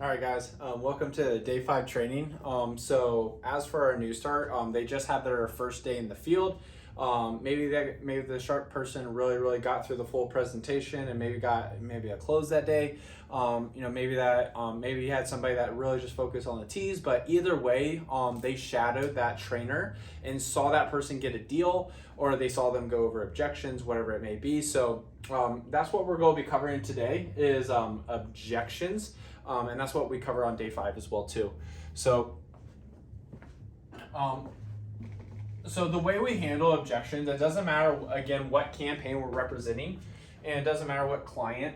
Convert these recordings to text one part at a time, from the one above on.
All right, guys, welcome to day 5 training. So as for our new start, they just had their first day in the field. Maybe the sharp person really got through the full presentation and maybe a close that day. Maybe you had somebody that really just focused on the T's, but either way, they shadowed that trainer and saw that person get a deal, or they saw them go over objections, whatever it may be. So that's what we're going to be covering today is objections. And that's what we cover on day 5 as well too. So the way we handle objections, it doesn't matter again what campaign we're representing, and it doesn't matter what client.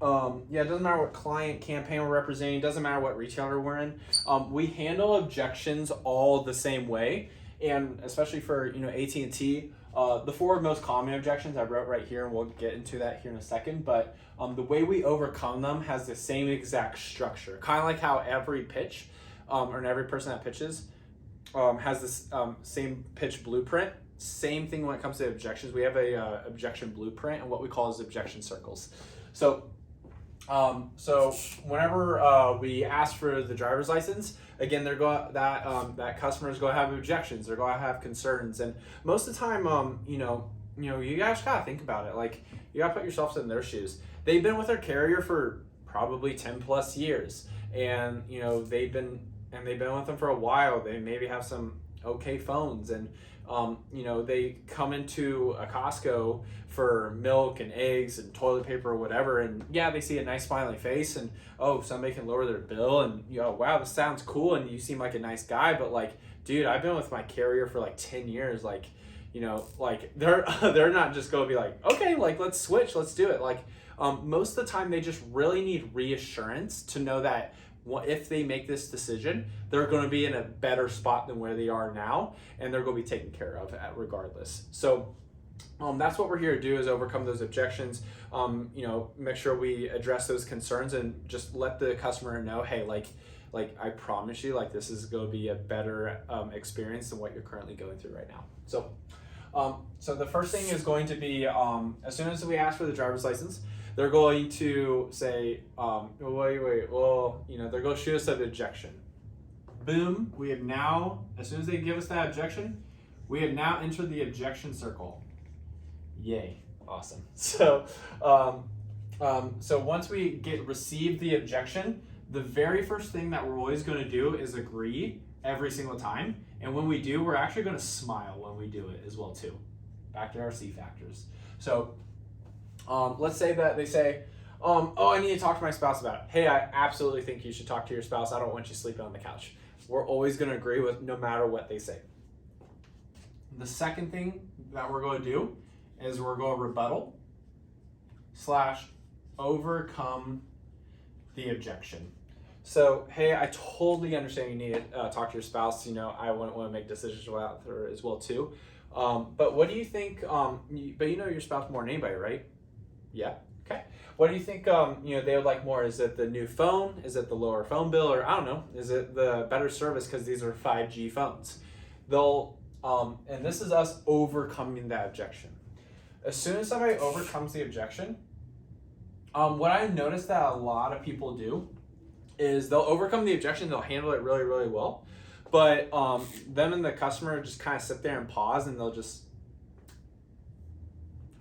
It doesn't matter what client campaign we're representing. It doesn't matter what retailer we're in. We handle objections all the same way, and especially for AT&T. The 4 most common objections I wrote right here, and we'll get into that here in a second, but the way we overcome them has the same exact structure. Kind of like how every pitch, or every person that pitches has this same pitch blueprint. Same thing when it comes to objections. We have a objection blueprint and what we call is objection circles. So whenever we ask for the driver's license, again, that customer is going to have objections. They're going to have concerns, and most of the time, you guys gotta think about it. Like, you gotta put yourself in their shoes. They've been with their carrier for probably 10 plus years, and they've been with them for a while. They maybe have some okay phones, and they come into a Costco for milk and eggs and toilet paper or whatever, and they see a nice smiley face, and somebody can lower their bill, and wow, this sounds cool, and you seem like a nice guy, but like, dude, I've been with my carrier for like 10 years, like, they're not just gonna be like, okay, like, let's switch, let's do it. Like, most of the time they just really need reassurance to know that if they make this decision, they're going to be in a better spot than where they are now, and they're going to be taken care of regardless. So that's what we're here to do, is overcome those objections. Make sure we address those concerns and just let the customer know, hey, like I promise you, like, this is going to be a better experience than what you're currently going through right now. So the first thing is going to be, as soon as we ask for the driver's license, they're going to say, they're going to shoot us an objection. Boom, we have now, as soon as they give us that objection, we have now entered the objection circle. Yay, awesome. So once we receive the objection, the very first thing that we're always going to do is agree every single time. And when we do, we're actually going to smile when we do it as well too. Back to our C factors. So let's say that they say, I need to talk to my spouse about it. Hey, I absolutely think you should talk to your spouse. I don't want you sleeping on the couch. We're always going to agree with no matter what they say. The second thing that we're going to do is we're going to rebuttal / overcome the objection. So, hey, I totally understand you need to talk to your spouse. I wouldn't want to make decisions without her as well too. But what do you think? But your spouse more than anybody, right? Yeah. Okay. What do you think? They would like more. Is it the new phone? Is it the lower phone bill? Or I don't know. Is it the better service because these are 5G phones? And this is us overcoming that objection. As soon as somebody overcomes the objection, what I noticed that a lot of people do is they'll overcome the objection. They'll handle it really well, but them and the customer just kind of sit there and pause, and they'll just,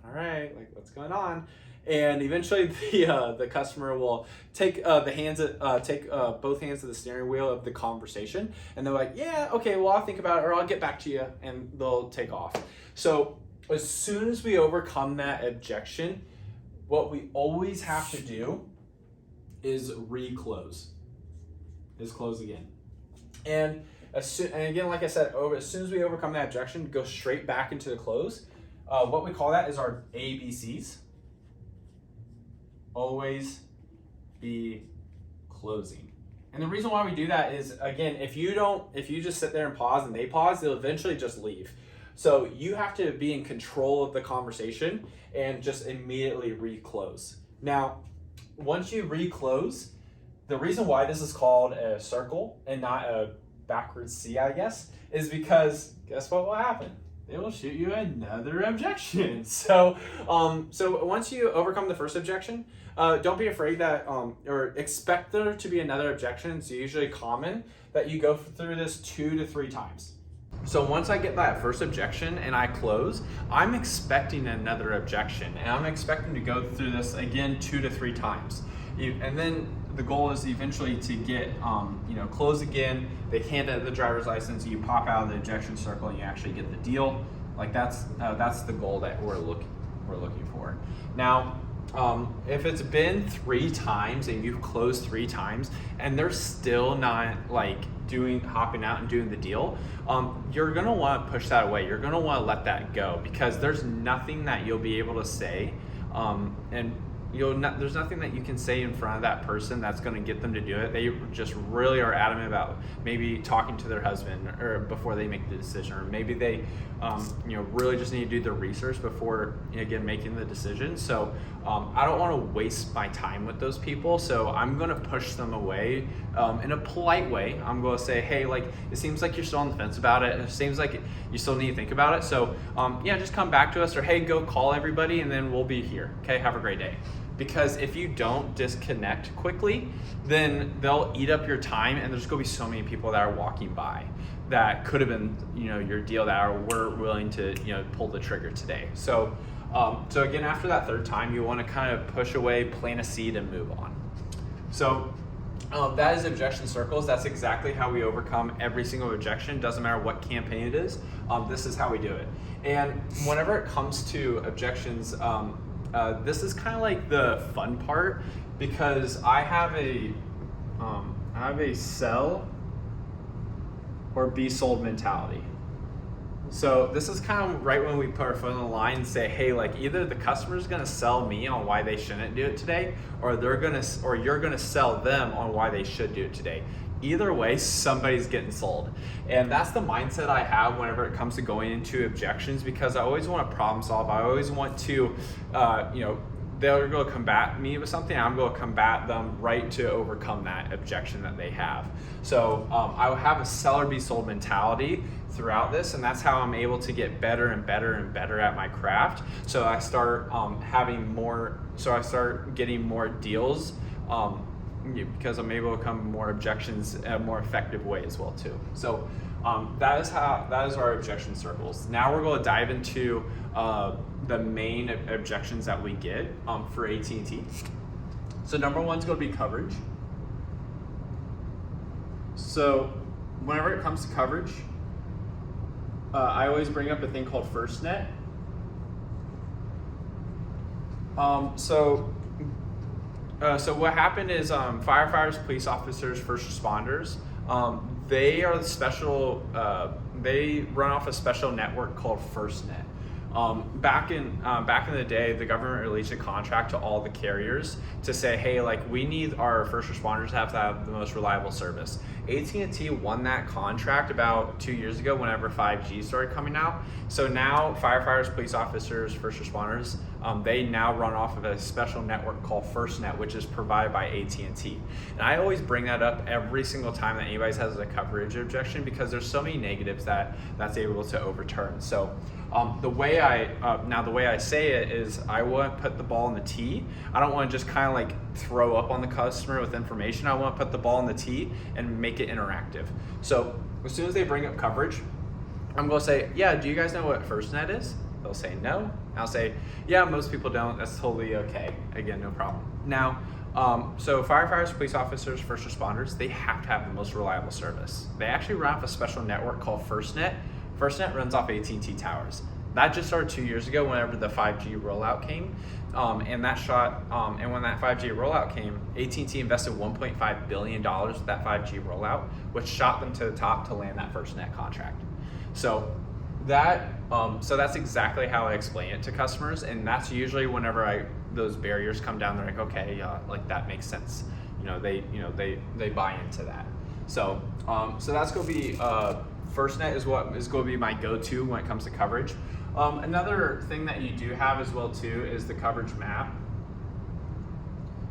all right, like, what's going on? And eventually the customer will take both hands of the steering wheel of the conversation, and they're like, yeah, okay, well, I'll think about it, or I'll get back to you, and they'll take off. So as soon as we overcome that objection, what we always have to do is close again. And again, like I said, as soon as we overcome that objection, go straight back into the close. What we call that is our ABCs. Always be closing. And the reason why we do that is, again, if you just sit there and pause and they pause, they'll eventually just leave. So you have to be in control of the conversation and just immediately reclose. Now, once you reclose, the reason why this is called a circle and not a backwards C, I guess, is because guess what will happen? they will shoot you another objection. So once you overcome the first objection, don't be afraid that, or expect there to be another objection. It's usually common that you go through this 2 to 3 times. So once I get that first objection and I close, I'm expecting another objection, and I'm expecting to go through this again 2 to 3 times. And then the goal is eventually to get, close again. They hand out the driver's license, you pop out of the objection circle, and you actually get the deal. Like that's the goal that we're looking for. Now, if it's been 3 times and you've closed 3 times and they're still not like hopping out and doing the deal, you're gonna want to push that away. You're gonna want to let that go, because there's nothing that you'll be able to say, and there's nothing that you can say in front of that person that's going to get them to do it. They just really are adamant about maybe talking to their husband or before they make the decision, or maybe they really just need to do their research before, again, making the decision. So I don't want to waste my time with those people, so I'm going to push them away in a polite way. I'm going to say, hey, like, it seems like you're still on the fence about it. It seems like you still need to think about it. So just come back to us, or hey, go call everybody and then we'll be here. Okay, have a great day. Because if you don't disconnect quickly, then they'll eat up your time, and there's going to be so many people that are walking by that could have been, your deal, that were willing to, pull the trigger today. So again, after that 3rd time, you want to kind of push away, plant a seed, and move on. So that is objection circles. That's exactly how we overcome every single objection. Doesn't matter what campaign it is. This is how we do it. And whenever it comes to objections, this is kind of like the fun part, because I have a sell or be sold mentality. So this is kind of right when we put our foot on the line and say, hey, like, either the customer's gonna sell me on why they shouldn't do it today, or you're gonna sell them on why they should do it today. Either way, somebody's getting sold. And that's the mindset I have whenever it comes to going into objections, because I always want to problem solve. I always want to, they're going to combat me with something, I'm going to combat them right to overcome that objection that they have. So I will have a sell or be sold mentality throughout this, and that's how I'm able to get better and better and better at my craft. So I start getting more deals, because I'm able to come more objections in a more effective way as well too. So that is our objection circles. Now we're going to dive into the main objections that we get for AT&T. So number 1 is going to be coverage. So whenever it comes to coverage, I always bring up a thing called FirstNet. So what happened is firefighters, police officers, first responders, they are the special, they run off a special network called FirstNet. Back in the day, the government released a contract to all the carriers to say, hey, like, we need our first responders to have the most reliable service. AT&T won that contract about 2 years ago whenever 5G started coming out. So now firefighters, police officers, first responders, they now run off of a special network called FirstNet, which is provided by AT&T. And I always bring that up every single time that anybody has a coverage objection, because there's so many negatives that's able to overturn. So the way I say it is, I want to put the ball in the tee. I don't want to just kind of like throw up on the customer with information. I want to put the ball in the tee and make it interactive. So as soon as they bring up coverage, I'm going to say, yeah, do you guys know what FirstNet is? They'll say no. I'll say, yeah, most people don't. That's totally okay. Again, no problem. Now, so firefighters, police officers, first responders, they have to have the most reliable service. They actually run off a special network called FirstNet. FirstNet runs off AT&T towers. That just started 2 years ago whenever the 5G rollout came. And when that 5G rollout came, AT&T invested $1.5 billion with that 5G rollout, which shot them to the top to land that FirstNet contract. So that's exactly how I explain it to customers, and that's usually whenever those barriers come down, they're like, okay, like, that makes sense. They buy into that. So that's going to be FirstNet is what is going to be my go-to when it comes to coverage. Another thing that you do have as well too is the coverage map.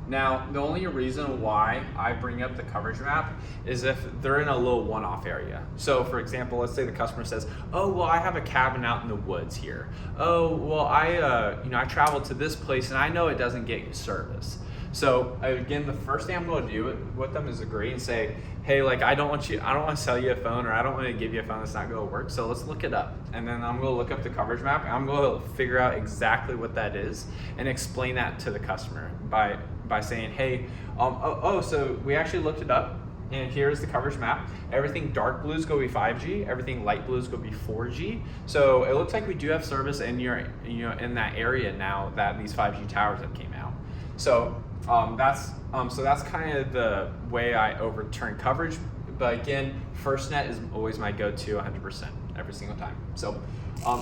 Now, the only reason why I bring up the coverage map is if they're in a little one-off area. So for example, let's say the customer says, oh, well, I have a cabin out in the woods here. Oh, well, I traveled to this place and I know it doesn't get service. So again, the first thing I'm going to do with them is agree and say, hey, like I don't want to sell you a phone, or I don't want to give you a phone that's not going to work. So let's look it up. And then I'm going to look up the coverage map and I'm going to figure out exactly what that is and explain that to the customer by saying, hey, so we actually looked it up and here's the coverage map. Everything dark blue is going to be 5G, everything light blue is going to be 4G. So it looks like we do have service in in that area now that these 5G towers have came out. So that's kind of the way I overturn coverage. But again, FirstNet is always my go-to 100% every single time. So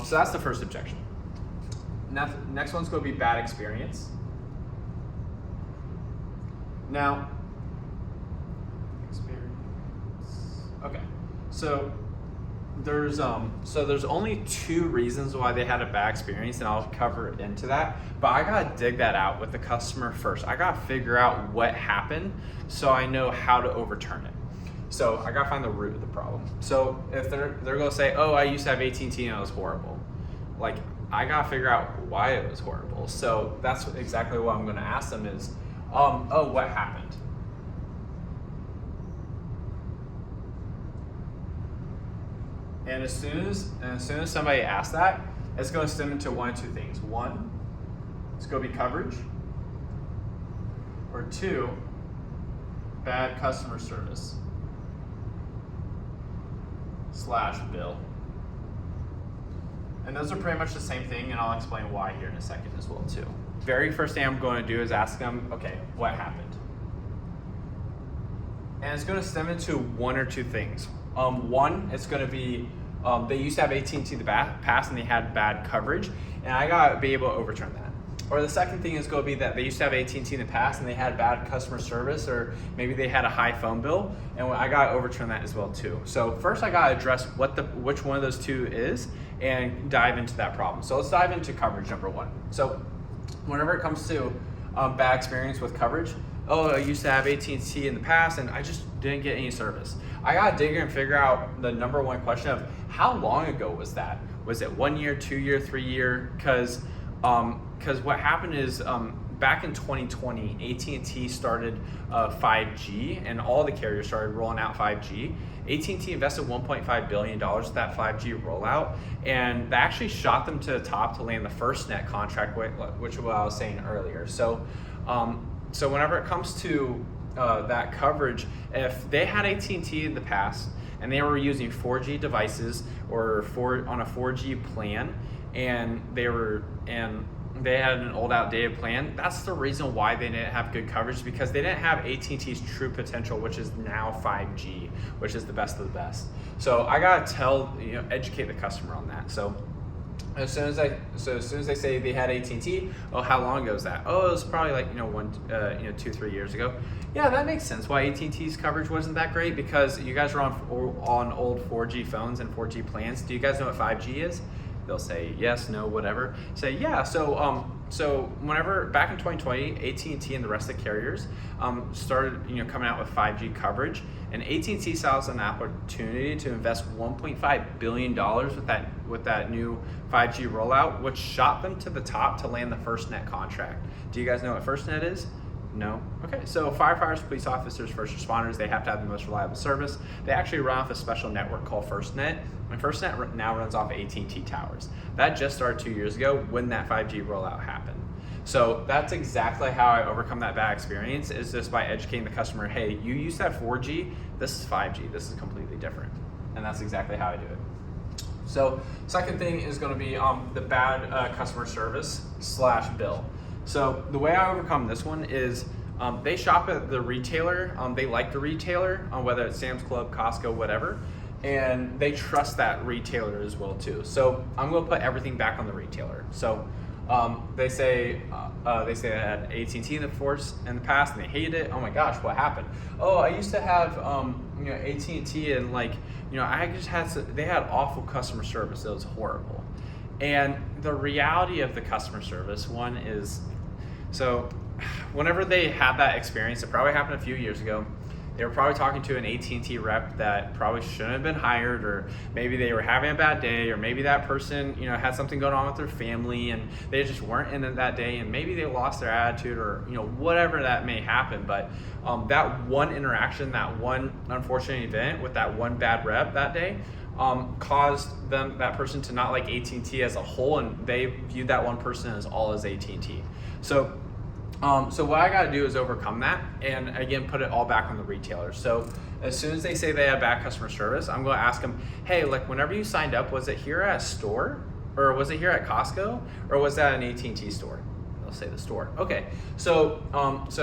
that's the first objection. Next one's going to be bad experience. Now, okay, so there's only 2 reasons why they had a bad experience, and I'll cover into that. But I gotta dig that out with the customer first. I gotta figure out what happened so I know how to overturn it. So I gotta find the root of the problem. So if they're gonna say, oh, I used to have AT&T and it was horrible, like I gotta figure out why it was horrible. So that's exactly what I'm gonna ask them is, oh, what happened? And as soon as somebody asks that, it's going to stem into one of 2 things. 1, it's going to be coverage, or 2, bad customer service / bill. And those are pretty much the same thing, and I'll explain why here in a second as well too. Very first thing I'm going to do is ask them, okay, what happened? And it's going to stem into 1 or 2 things. 1, it's going to be they used to have AT&T in the past and they had bad coverage, and I got to be able to overturn that. Or the second thing is going to be that they used to have AT&T in the past and they had bad customer service, or maybe they had a high phone bill, and I got to overturn that as well too. So first I got to address which one of those 2 is and dive into that problem. So let's dive into coverage number 1. So whenever it comes to bad experience with coverage, oh, I used to have AT&T in the past and I just didn't get any service. I gotta dig in and figure out the number 1 question of how long ago was that? Was it 1 year, 2 year, 3 year? Because what happened is back in 2020, AT&T started 5G, and all the carriers started rolling out 5G. AT&T invested $1.5 billion with that 5G rollout, and that actually shot them to the top to land the FirstNet contract, which is what I was saying earlier. So whenever it comes to that coverage, if they had AT&T in the past and they were using 4G devices or on a 4G plan, and they had an old outdated plan, that's the reason why they didn't have good coverage, because they didn't have AT&T's true potential, which is now 5G, which is the best of the best. So I gotta educate the customer on that. So as soon as they say they had AT&T, oh, how long ago was that? Oh, it was probably like 2-3 years ago. Yeah, that makes sense why AT&T's coverage wasn't that great, because you guys were on old 4G phones and 4G plans. Do you guys know what 5G is? They'll say yes, no, whatever. Say yeah. So whenever back in 2020, AT&T and the rest of the carriers started coming out with 5G coverage, and AT&T saw as an opportunity to invest $1.5 billion with that new 5G rollout, which shot them to the top to land the FirstNet contract. Do you guys know what FirstNet is? No? Okay, so firefighters, police officers, first responders, they have to have the most reliable service. They actually run off a special network called FirstNet, and FirstNet now runs off AT&T towers. That just started 2 years ago when that 5G rollout happened. So that's exactly how I overcome that bad experience, is just by educating the customer, hey, you used to have 4G, this is 5G, this is completely different. And that's exactly how I do it. So second thing is going to be the bad customer service / bill. So the way I overcome this one is they shop at the retailer, they like the retailer, whether it's Sam's Club, Costco, whatever, and they trust that retailer as well too. So I'm going to put everything back on the retailer. So they say they had AT&T in the past and they hated it. Oh my gosh, what happened? Oh, I used to have AT&T and they had awful customer service. It was horrible. And the reality of the customer service one is, so whenever they had that experience, it probably happened a few years ago. They were probably talking to an AT&T rep that probably shouldn't have been hired, or maybe they were having a bad day, or maybe that person, had something going on with their family and they just weren't in it that day, and maybe they lost their attitude, or whatever that may happen. But that one interaction, that one unfortunate event with that one bad rep that day, caused that person to not like AT&T as a whole, and they viewed that one person as all as AT&T. So what I got to do is overcome that, and again, put it all back on the retailer. So as soon as they say they have bad customer service, I'm going to ask them, hey, like whenever you signed up, was it here at a store, or was it here at Costco, or was that an AT&T store? They'll say the store. Okay, so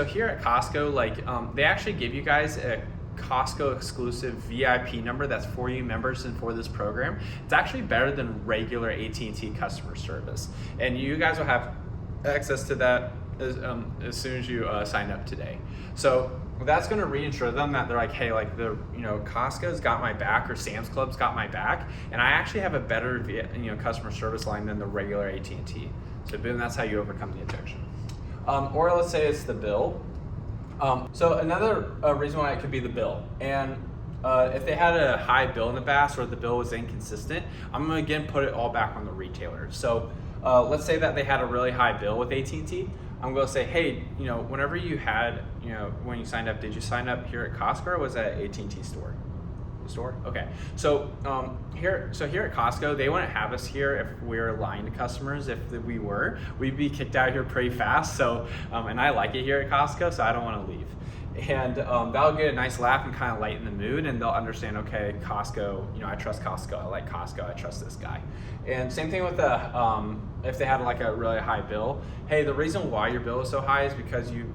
here at Costco, they actually give you guys a Costco exclusive VIP number that's for you members and for this program. It's actually better than regular AT&T customer service, and you guys will have access to that as soon as you sign up today. So that's going to reassure them that they're like, hey, like Costco's got my back, or Sam's Club's got my back, and I actually have a better customer service line than the regular AT&T. So boom, that's how you overcome the objection. Or let's say it's the bill. So another reason why it could be the bill, and if they had a high bill in the past, or the bill was inconsistent, I'm going to again put it all back on the retailer. So let's say that they had a really high bill with AT&T. I'm going to say, hey, whenever you had, when you signed up, did you sign up here at Costco, or was that AT&T store? Store? Okay. So here at Costco, they wouldn't have us here if we were lying to customers. If we were, we'd be kicked out of here pretty fast. So, and I like it here at Costco, so I don't want to leave. And that'll get a nice laugh and kind of lighten the mood, and they'll understand, okay, Costco, I trust Costco, I like Costco, I trust this guy. And same thing with if they had like a really high bill, hey, the reason why your bill is so high is because you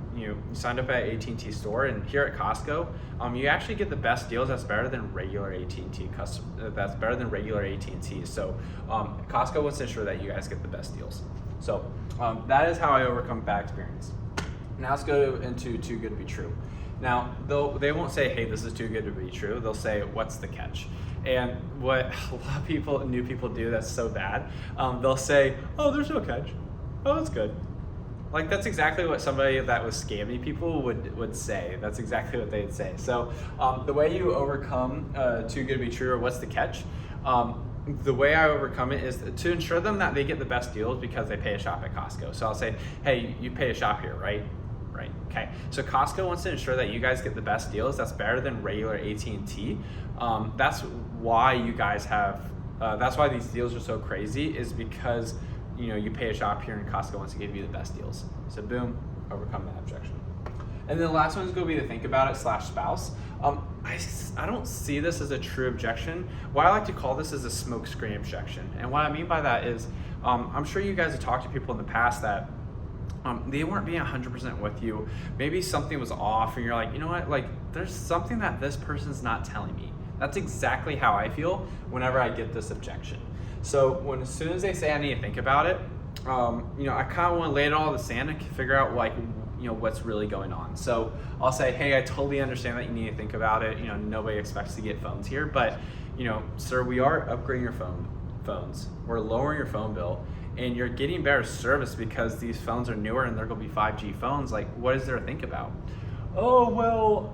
signed up at AT&T store, and here at Costco, you actually get the best deals. That's better than regular AT&T that's better than regular AT&T. So Costco wants to ensure that you guys get the best deals. So that is how I overcome bad experience. Now let's go into too good to be true. Now they won't say, hey, this is too good to be true. They'll say, what's the catch? And what a lot of new people do that's so bad, they'll say, oh, there's no catch. Oh, that's good. Like that's exactly what somebody that was scamming people would say. That's exactly what they'd say. So the way you overcome too good to be true, or what's the catch, the way I overcome it is to ensure them that they get the best deals because they pay a shop at Costco. So I'll say, hey, you pay a shop here, right? Right. Okay. So Costco wants to ensure that you guys get the best deals. That's better than regular AT&T. That's why you guys have. That's why these deals are so crazy. Is because you pay a shop here, and Costco wants to give you the best deals. So boom, overcome that objection. And then the last one is going to be the think about it / spouse. I don't see this as a true objection. What I like to call this is a smoke screen objection. And what I mean by that is, I'm sure you guys have talked to people in the past that they weren't being 100% with you. Maybe something was off, and you're like, you know what? Like, there's something that this person's not telling me. That's exactly how I feel whenever I get this objection. So as soon as they say I need to think about it, I kind of want to lay it all in the sand and figure out what's really going on. So I'll say, hey, I totally understand that you need to think about it. Nobody expects to get phones here, but sir, we are upgrading your phones. We're lowering your phone bill, and you're getting better service because these phones are newer and they're going to be 5G phones. Like, what is there to think about? Oh, well,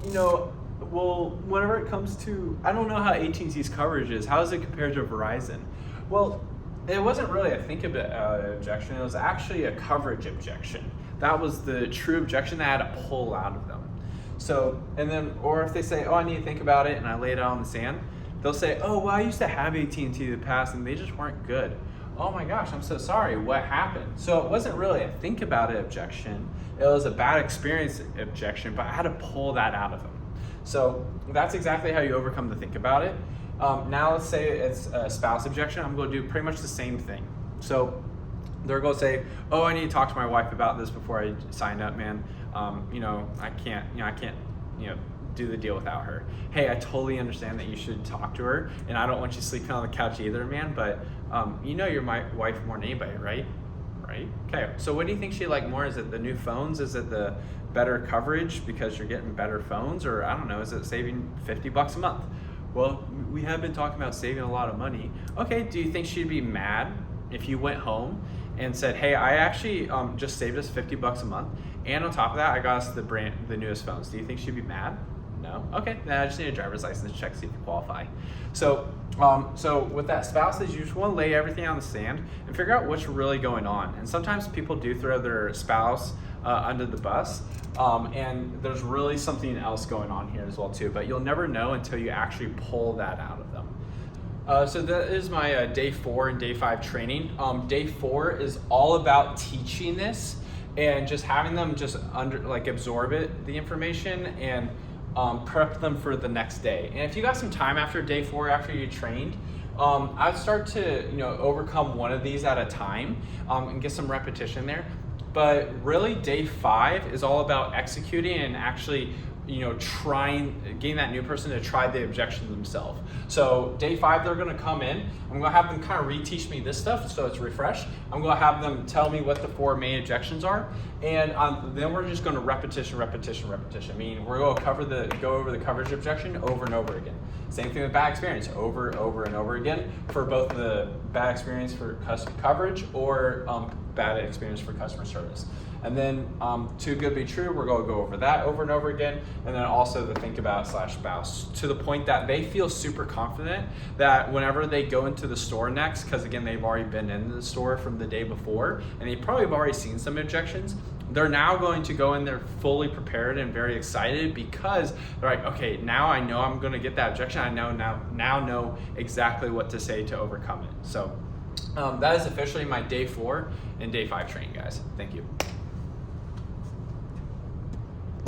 whenever it comes to, I don't know how AT&T's coverage is. How does it compare to Verizon? Well, it wasn't really a think about objection. It was actually a coverage objection. That was the true objection that I had to pull out of them. So, or if they say, oh, I need to think about it, and I lay it out on the sand, they'll say, oh, well, I used to have AT&T in the past, and they just weren't good. Oh my gosh, I'm so sorry, what happened? So it wasn't really a think about it objection. It was a bad experience objection, but I had to pull that out of them. So that's exactly how you overcome the think about it. Now let's say it's a spouse objection. I'm going to do pretty much the same thing. So they're going to say, oh, I need to talk to my wife about this before I sign up, man. I can't do the deal without her. Hey, I totally understand that you should talk to her, and I don't want you sleeping on the couch either, man, but you're my wife more than anybody, right? Right? Okay, so what do you think she'd like more? Is it the new phones? Is it the better coverage because you're getting better phones? Or I don't know, is it saving $50 a month? Well, we have been talking about saving a lot of money. Okay, do you think she'd be mad if you went home and said, hey, I actually just saved us $50 a month, And on top of that, I got us the newest phones. Do you think she'd be mad? No? Okay, then I just need a driver's license to check, see if you qualify. So with that, spouses, you just want to lay everything on the sand and figure out what's really going on. And sometimes people do throw their spouse under the bus, and there's really something else going on here as well too, but you'll never know until you actually pull that out of them. So that is my day 4 and day 5 training. Day 4 is all about teaching this and just having them just absorb the information and prep them for the next day. And if you got some time after day 4, after you trained, I'd start to overcome one of these at a time and get some repetition there. But really, day 5 is all about executing and actually getting that new person to try the objections themselves. So day 5, they're gonna come in. I'm gonna have them kind of reteach me this stuff so it's refreshed. I'm gonna have them tell me what the 4 main objections are. And then we're just gonna repetition. Meaning we're gonna go over the coverage objection over and over again. Same thing with bad experience, over and over again for both the bad experience for coverage or bad experience for customer service. And then too good to be true, we're going to go over that over and over again. And then also the think about /spouse to the point that they feel super confident that whenever they go into the store next, because again, they've already been in the store from the day before and they probably have already seen some objections, they're now going to go in there fully prepared and very excited because they're like, okay, now I know I'm going to get that objection. I now know exactly what to say to overcome it. So that is officially my day 4 and day 5 training, guys. Thank you.